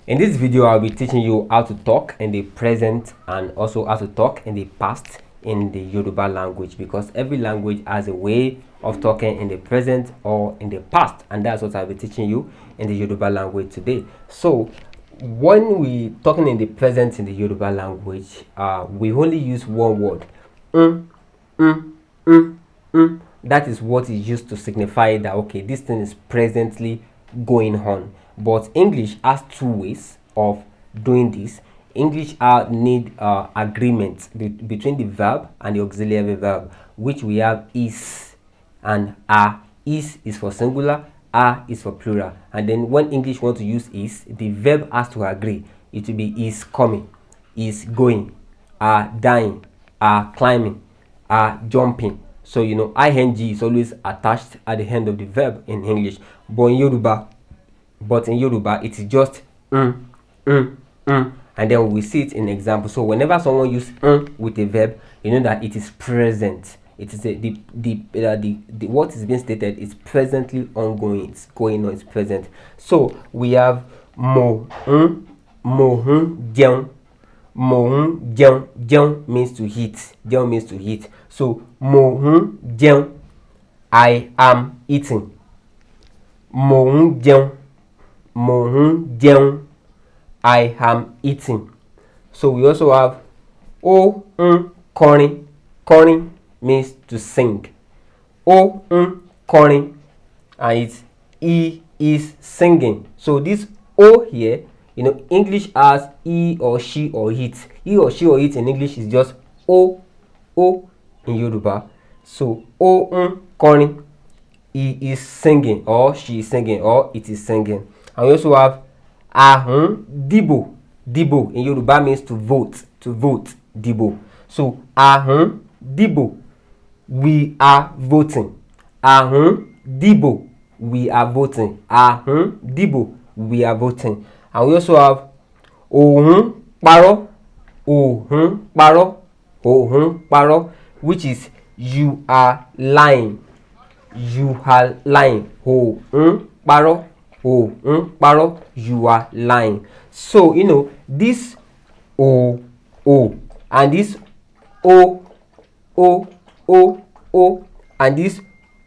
In this video, I'll be teaching you how to talk in the present and also how to talk in the past in the Yoruba language, because every language has a way of talking in the present or in the past, and that's what I'll be teaching you in the Yoruba language today. So when we talking in the present in the Yoruba language, we only use one word. That is what is used to signify that okay, this thing is presently going on. But English has two ways of doing this. English need agreement between the verb and the auxiliary verb, which we have is and are. Is for singular, are is for plural. And then when English want to use is, the verb has to agree. It will be is coming, is going, are dying, are climbing, are jumping. So you know ing is always attached at the end of the verb in English, but in Yoruba it is just and then we see it in example. So whenever someone use with a verb, you know that it is present. It is the what is being stated is presently ongoing. It's going on. It's present. So we have mo jẹun. Mo jẹun. Jẹun means to eat. Jẹun means to eat. So mo jẹun, I am eating. Mo jẹun. Mo jẹun, I am eating. So we also have o kọrin. Kọrin means to sing. O kọrin, and it's he is singing. So this o here, you know, English has he or she or it. He or she or it in English is just o in Yoruba. So o kọrin, he is singing, or she is singing, or it is singing. And we also have ahun dibo. Dibo in Yoruba means to vote. To vote, dibo. So ahun dibo, we are voting. Ahun dibo, we are voting. Ahun dibo, we are voting. And we also have ohun paro. Ohun paro. Ohun paro, which is you are lying. You are lying. Ohun paro. Paro, you are lying. So you know this o and this o and this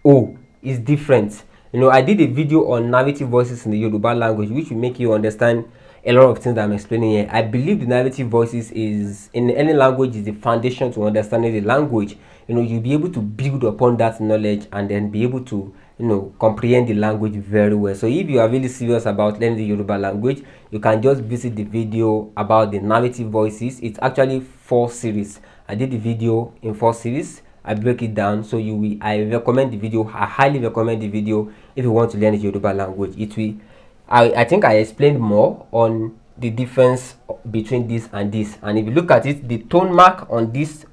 o is different. You know, I did a video on narrative voices in the Yoruba language, which will make you understand a lot of things that I'm explaining here. I believe the narrative voices is in any language is the foundation to understanding the language. You know, you'll be able to build upon that knowledge and then be able to, you know, comprehend the language very well. So if you are really serious about learning the Yoruba language, you can just visit the video about the narrative voices. It's actually 4 series. I did the video in 4 series. I break it down, so I recommend the video. I highly recommend the video if you want to learn the Yoruba language. It will. I think I explained more on the difference between this and this. And if you look at it, the tone mark on this,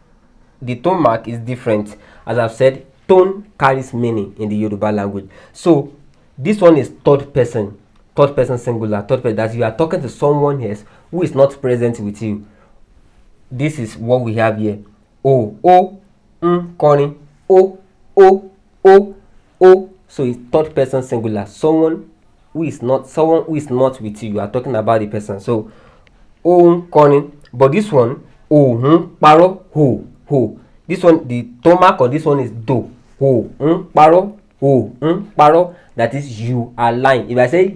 the tone mark is different. As I've said, tone carries meaning in the Yoruba language. So this one is third person singular, third person, that you are talking to someone else who is not present with you. This is what we have here. Kọrin. So it's third person singular. Someone who is not with you. You are talking about the person. So kọrin. But this one, paro, ho. This one, the tone mark on this one is do. Paro, paro. That is you are lying. If I say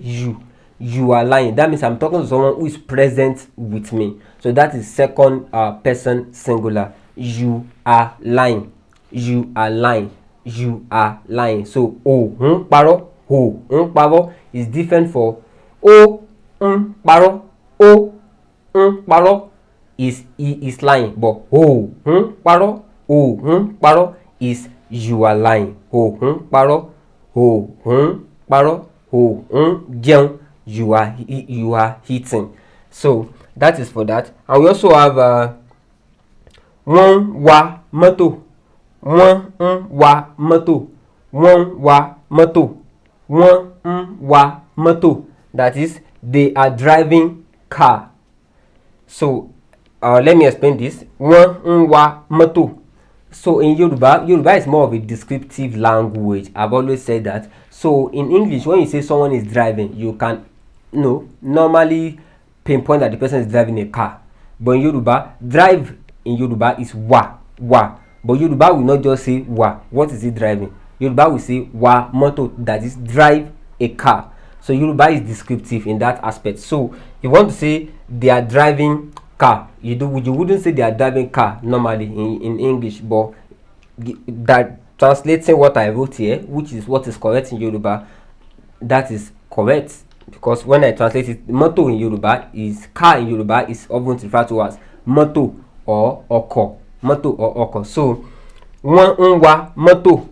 you are lying, that means I'm talking to someone who is present with me. So that is second person singular. You are lying. You are lying. You are lying. So paro, paro is different for paro. Paro is he is lying, but paro is you are lying. Paro jẹun, you are eating. So that is for that. And we also have wọ́n wa mọ́tò. Wọ́n wa mọ́tò. Wọ́n wa mọ́tò. Wọ́n wa mọ́tò. That is, they are driving car. So let me explain this. Wọ́n wa mọ́tò. So in Yoruba is more of a descriptive language. I've always said that. So in English, when you say someone is driving, you can normally pinpoint that the person is driving a car. But in Yoruba, drive in Yoruba is wa. But Yoruba will not just say wa. What is he driving? Yoruba will say wa moto, that is drive a car. So Yoruba is descriptive in that aspect. So you want to say they are driving car. You wouldn't say they are driving car normally in English, but that translating what I wrote here, which is what is correct in Yoruba, that is correct, because when I translate it, moto in Yoruba is car in Yoruba is often referred to as moto or oko. Moto or oko. So one unwa moto,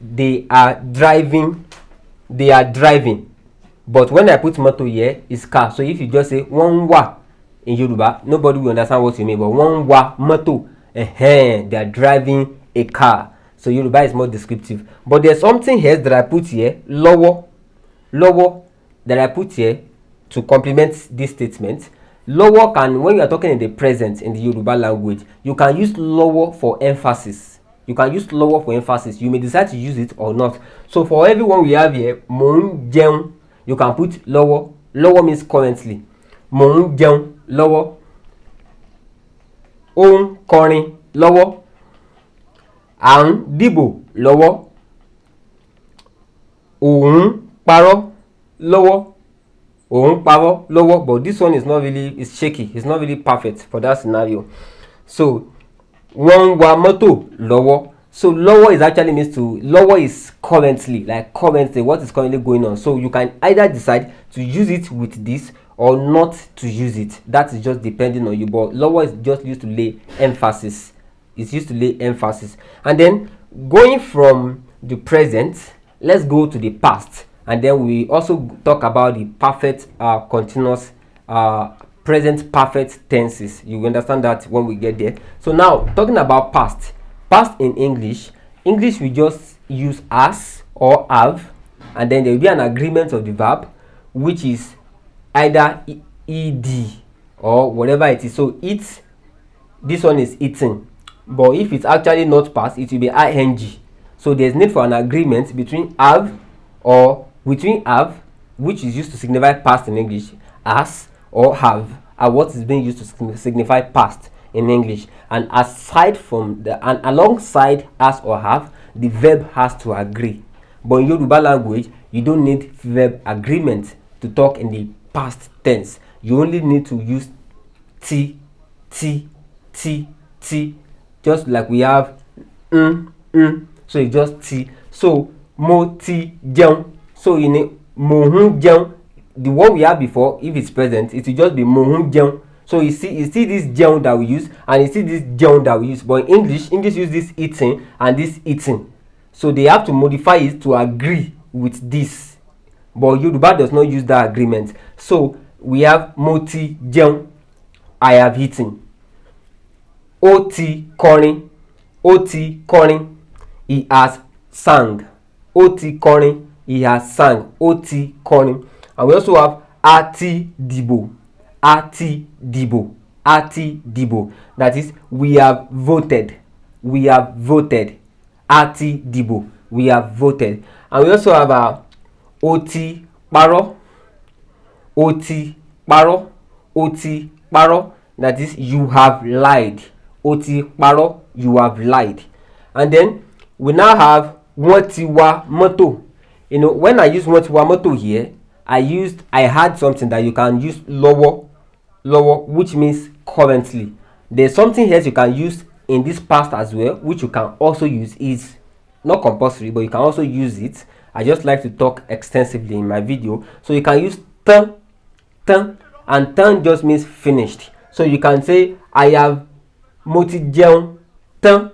they are driving. But when I put moto here, it's car. So if you just say one wa in Yoruba, nobody will understand what you mean. But one wa moto, they are driving a car. So Yoruba is more descriptive. But there's something else that I put here, lower, that I put here to complement this statement. Lower can, when you are talking in the present in the Yoruba language, you can use lower for emphasis. You may decide to use it or not. So for everyone we have here, mon jeun, you can put lower. Lower means currently. Mon jeun, lower. On kọrin, lower. An dìbò, lower. Òun parọ́, lower. Òun parọ́, lower. But this one is not really, it's shaky. It's not really perfect for that scenario. So wọ́n wa mọ́tò, lower. So lower is actually means to, lower is currently, like currently, what is currently going on. So you can either decide to use it with this or not to use it. That is just depending on you. But lower is just used to lay emphasis. It's used to lay emphasis. And then going from the present, let's go to the past. And then we also talk about the perfect continuous present perfect tenses. You understand that when we get there. So now talking about past in English we just use as or have, and then there will be an agreement of the verb, which is either ed or whatever it is. So eat, this one is eating, but if it's actually not past, it will be ing. So there's need for an agreement between have or between have, which is used to signify past in English, as, or have, and what is being used to signify past in English. And aside from and alongside as or have, the verb has to agree. But in Yoruba language, you don't need verb agreement to talk in the past tense. You only need to use t, just like we have so it's just t. So mo ti jẹun. So in mo hun jẹun, the one we have before, if it's present, it will just be mo hun jẹun. So you see this jẹun that we use, and you see this jẹun that we use. But in English use this eating and this eating. So they have to modify it to agree with this. But Yoruba does not use that agreement. So we have mo ti jẹun, I have eaten. O ti kọrin, he has sang. O ti kọrin, he has sang. O ti kọrin. And we also have ati dìbò. That is, we have voted. Ati dìbò, we have voted. And we also have oti parọ́. That is, you have lied. Oti parọ́, you have lied. And then we now have wọ́n ti wa mọ́tò. You know, when I use wọ́n ti wa mọ́tò here, I had something that you can use lower, which means currently. There's something else you can use in this past as well, which you can also use. Is not compulsory, but you can also use it. I just like to talk extensively in my video. So you can use tan, and tan just means finished. So you can say I have mo ti jẹun tan,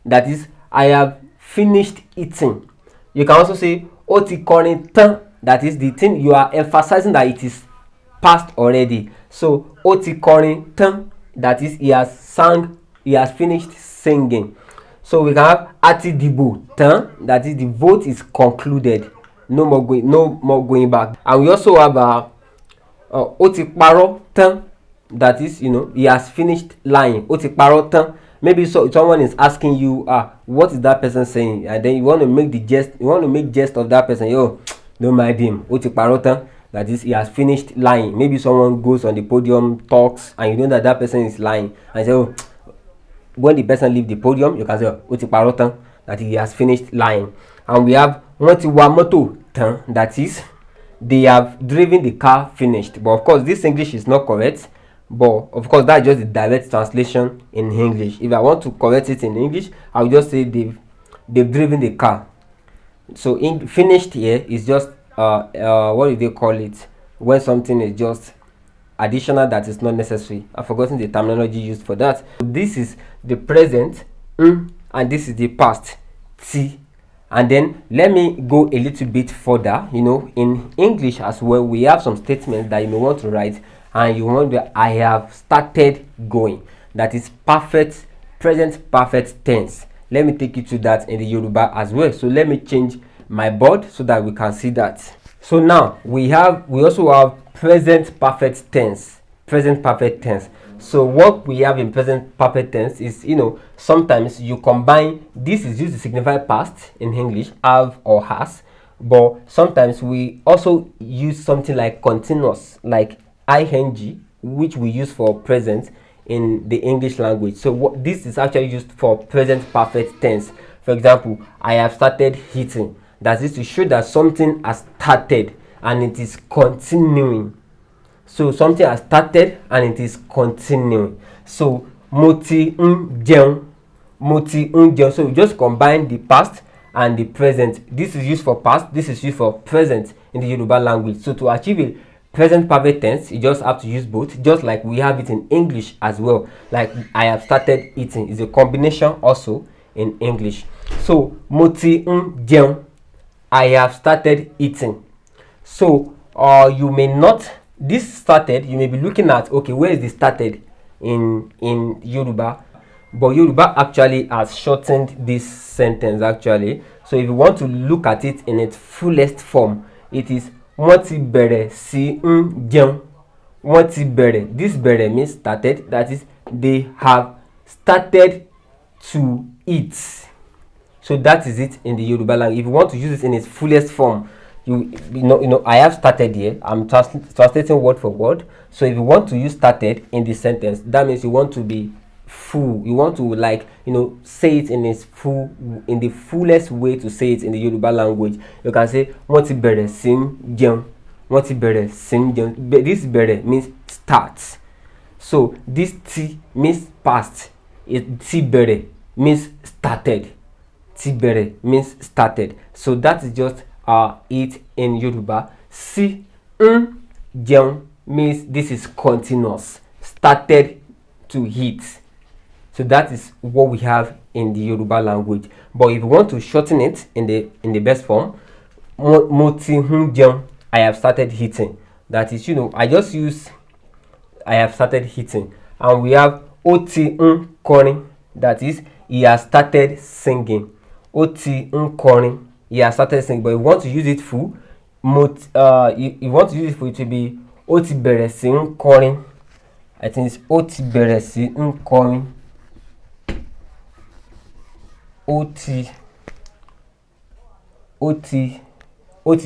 that is, I have finished eating. You can also say ó ti kọrin tán, that is, the thing you are emphasizing that it is past already. So ó ti kọrin tán, that is, he has sang, he has finished singing. So we can have ati dìbò tán, that is, the vote is concluded. No more going back. And we also have ó ti parọ́ tán, that is, you know, he has finished lying. Ó ti parọ́ tán. Maybe someone is asking you, what is that person saying? And then you want to make jest of that person. Yo, don't mind him. Ó ti parọ́ tán. That is, he has finished lying. Maybe someone goes on the podium, talks, and you know that that person is lying, and say, oh, when the person leave the podium, you can say, ó ti parọ́ tán, that he has finished lying. And we have wọ́n ti wa mọ́tò tán, that is, they have driven the car finished. But of course, this English is not correct. But of course, that's just the direct translation in English. If I want to correct it in English, I will just say they've driven the car. So in finished here is just what do they call it? When something is just additional that is not necessary. I've forgotten the terminology used for that. This is the present, and this is the past, t. And then let me go a little bit further. You know, in English as well, we have some statements that you may want to write, and you wonder, I have started going. That is perfect, present perfect tense. Let me take you to that in the Yoruba as well. So let me change my board so that we can see that. So now we also have present perfect tense. Present perfect tense. So what we have in present perfect tense is, you know, sometimes you combine, this is used to signify past in English, have or has, but sometimes we also use something like continuous, like ing, which we use for present in the English language. So this is actually used for present perfect tense. For example, I have started eating. That is to show that something has started and it is continuing. So something has started and it is continuing. So mo ti ń jẹun, mo ti ń jẹun. So we just combine the past and the present. This is used for past, this is used for present in the Yoruba language. So to achieve a present perfect tense, you just have to use both, just like we have it in English as well. Like I have started eating is a combination also in English. So mo ti ń jẹun, I have started eating. So you may not, this started, you may be looking at, okay, where is the started in Yoruba? But Yoruba actually has shortened this sentence actually. So if you want to look at it in its fullest form, it is wọ́n ti bẹ̀rẹ̀ sí ń jẹun. Wọ́n ti bẹ̀rẹ̀. This bẹ̀rẹ̀ means started. That is, they have started to eat. So that is it in the Yoruba language. If you want to use it in its fullest form, you know, I have started here. I'm translating word for word. So if you want to use started in the sentence, that means you want to be full. You want to, like, you know, say it in its full, in the fullest way to say it in the Yoruba language. You can say wọ́n ti bẹ̀rẹ̀ sí ń jẹun. Wọ́n ti bẹ̀rẹ̀ sí ń jẹun. This bẹ̀rẹ̀ means start. So this ti means past. Ti bẹ̀rẹ̀ means started. Ti bẹ̀rẹ̀ means started. So that is just it in Yoruba. Si ń jẹun means this is continuous. Started to eat. So that is what we have in the Yoruba language. But if you want to shorten it in the best form, mo ti ń jẹun, I have started eating. That is, you know, I just use I have started eating. And we have ó ti ń kọrin. That is, he has started singing. Ó ti ń kọrin, he has started singing. But if you want to use it full, you want to use it full, it will be ó ti bẹ̀rẹ̀ sí ń kọrin. I think it's ó ti bẹ̀rẹ̀ sí ń kọrin. Ó ti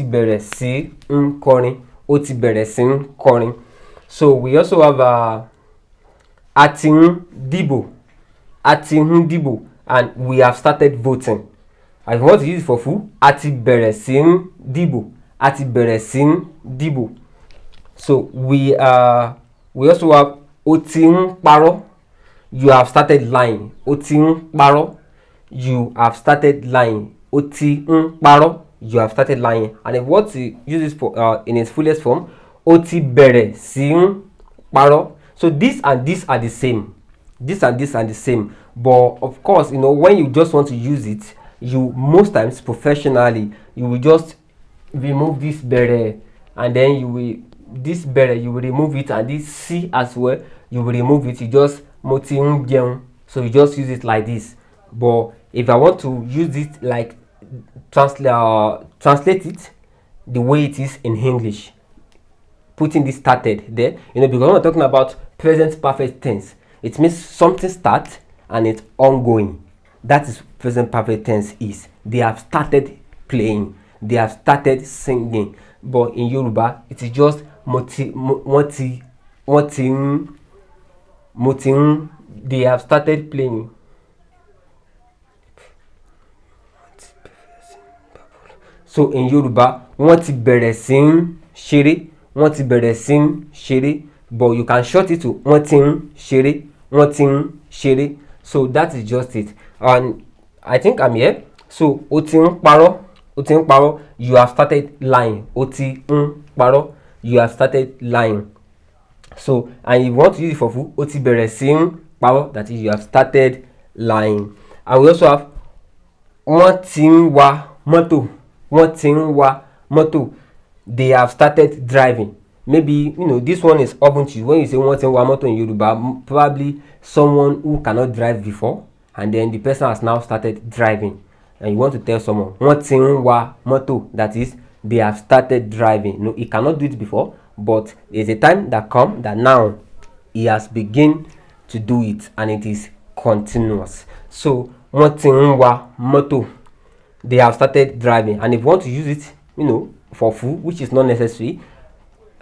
bẹ̀rẹ̀ sí ń kọrin. Ó ti bẹ̀rẹ̀ sí ń kọrin. So we also have a ti ń dìbò. A ti ń dìbò, and we have started voting. I want to use it for full. A ti bẹ̀rẹ̀ sí ń dìbò. A ti bẹ̀rẹ̀ sí ń dìbò. So we also have ó ti ń parọ́. You have started lying. Ó ti ń parọ́. You have started lying. Ó ti ń parọ́. You have started lying. And if you want to use this for in its fullest form, ó ti bẹ̀rẹ̀ sí ń parọ́. So this and this are the same. This and this are the same. But of course, you know, when you just want to use it, you most times professionally, you will just remove this bẹ̀rẹ̀, and then you will remove it, and this C as well, you will remove it. You just mo ti ń jẹun. So you just use it like this. But if I want to use it like translate it the way it is in English, putting this started there, you know, because when we're talking about present perfect tense, it means something starts and it's ongoing. That is present perfect tense is. They have started playing. They have started singing. but in Yoruba it is just mo ti ń they have started playing. So in Yoruba, wọ́n ti bẹ̀rẹ̀ sí ń ṣeré, wọ́n ti bẹ̀rẹ̀ sí ń ṣeré, but you can short it to wọ́n ti ń ṣeré, wọ́n ti ń ṣeré. So that is just it. And I think I'm here. So o ti ń parọ́, o ti ń parọ́, you have started lying. O ti ń parọ́, you have started lying. So, and if you want to use it for full, o ti bẹ̀rẹ̀ sí ń parọ́, that is you have started lying. And we also have wọ́n ti ń wa mọ́tò, wọ́n ti ń wa mọ́tò, they have started driving. Maybe, this one is often used when you say wọ́n ti ń wa mọ́tò in Yoruba, probably someone who cannot drive before, and then the person has now started driving. And you want to tell someone, wọ́n ti ń wa mọ́tò, that is, they have started driving. No, he cannot do it before, but there's a time that comes that now he has begun to do it, and it is continuous. So, wọ́n ti ń wa mọ́tò, they have started driving. And if you want to use it, for full, which is not necessary,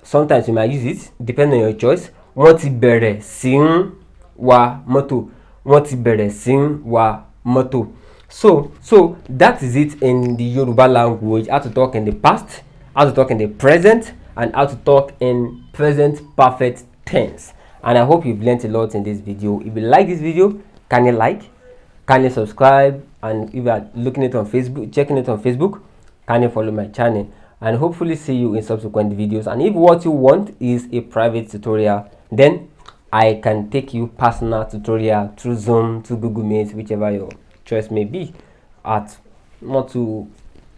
sometimes you might use it, depending on your choice. Wọ́n ti bẹ̀rẹ̀ sí ń wa mọ́tò, wọ́n ti bẹ̀rẹ̀ sí ń wa mọ́tò. So that is it in the Yoruba language. How to talk in the past, how to talk in the present, and how to talk in present perfect tense. And I hope you've learned a lot in this video. If you like this video, can you subscribe? And if you are looking it on Facebook, checking it on Facebook, can you follow my channel? And hopefully see you in subsequent videos. And if what you want is a private tutorial, then I can take you personal tutorial through Zoom, through Google Meet, whichever your choice may be, at not too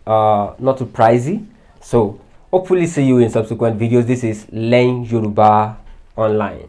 pricey. So hopefully see you in subsequent videos. This is Learn Yoruba Online.